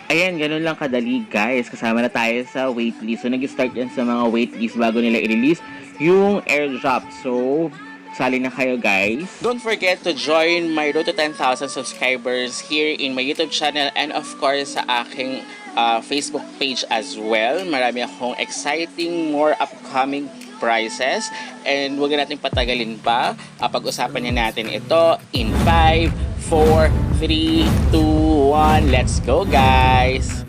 Ayan, ganun lang kadali guys. Kasama na tayo sa waitlist. So, nag-start yan sa mga waitlist bago nila i-release yung airdrop. So, sali na kayo guys. Don't forget to join my road to 10,000 subscribers here in my YouTube channel and of course sa aking Facebook page as well. Marami akong exciting, more upcoming prizes. And huwag natin patagalin pa. Pag-usapan niya natin ito in 5, 4, 3, 2, 1. Let's go guys!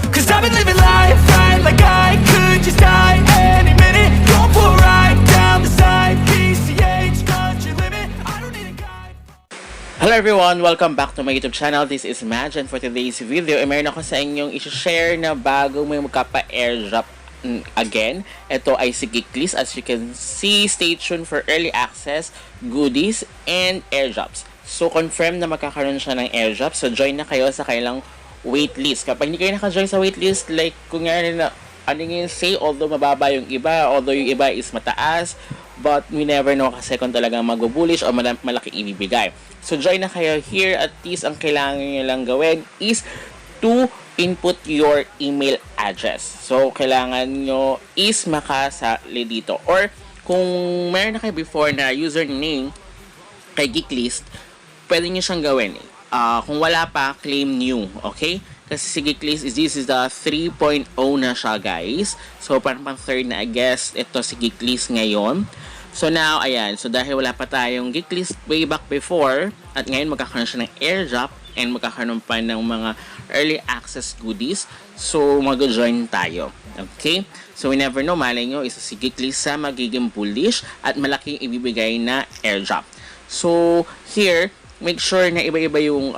Cause I've been living life right like I could just die any minute. Don't pull right down the side. PCH, country limit. I don't need a guide. Hello everyone! Welcome back to my YouTube channel. This is Madge and for today's video, meron ako sa inyong i-share na bago may magkapa-airdrop again. Ito ay si Geeklyst. As you can see, stay tuned for early access, goodies, and airdrops. So, confirm na magkakaroon siya ng airdrop. So, join na kayo sa kailang waitlist. Kapag hindi kayo naka-join sa waitlist, like kung nga na ano yung say, although mababa yung iba, although yung iba is mataas, but we never know kasi kung talagang mag-bullish o malaki ibibigay. So, join na kayo here. At least, ang kailangan nyo lang gawin is to input your email address. So, kailangan nyo is makasali dito. Or, kung meron na kayo before na username kay Geeklyst, pwede nyo siyang gawin. Kung wala pa, claim new. Okay? Kasi si Geeklyst, this is the 3.0 na siya, guys. So, parang third na, I guess, ito si Geeklyst ngayon. So, now, ayan. So, dahil wala pa tayong Geeklyst way back before, at ngayon magkakaroon siya ng airdrop and magkakaroon pa ng mga early access goodies. So, mag-join tayo. Okay? So, we never know, malay nyo, isa si Geeklyst sa magiging bullish at malaking ibibigay na airdrop. So, here, make sure na iba-iba yung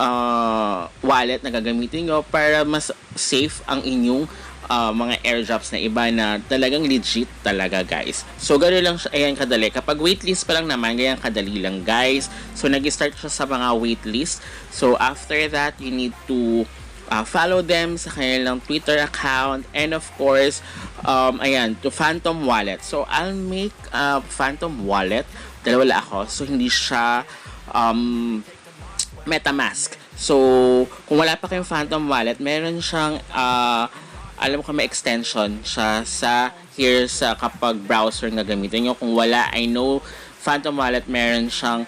wallet na gagamitin nyo para mas safe ang inyong mga airdrops na iba na talagang legit talaga, guys. So, gano'n lang siya, ayan kadali. Kapag waitlist pa lang naman, ganyan kadali lang, guys. So, nag-start siya sa mga waitlist. So, after that, you need to follow them sa kanilang Twitter account and of course, ayan, to Phantom Wallet. So, I'll make a Phantom Wallet. Dalawa ako. So, hindi siya MetaMask. So, kung wala pa kayong Phantom Wallet, meron siyang alam ko may extension siya sa here sa kapag browser na gamitin nyo. Kung wala, I know Phantom Wallet meron siyang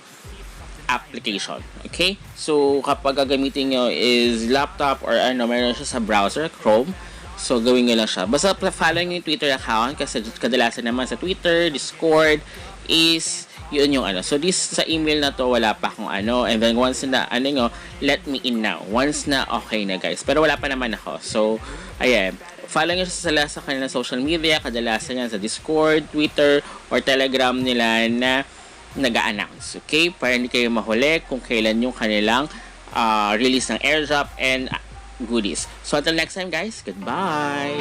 application. Okay? So, kapag gagamitin nyo is laptop or meron siya sa browser, Chrome. So, gawin nyo lang siya. Basta follow nyo yung Twitter account kasi kadalasan naman sa Twitter, Discord is yun yung So, this sa email na to, wala pa akong and then once na, let me in now. Once na, okay na guys. Pero wala pa naman ako. So, ayan. Follow nyo sila sa kanilang social media. Kadalasan yan sa Discord, Twitter, or Telegram nila na nag-a-announce. Okay? Para hindi kayo mahuli kung kailan yung kanilang release ng airdrop and goodies. So, until next time guys, goodbye!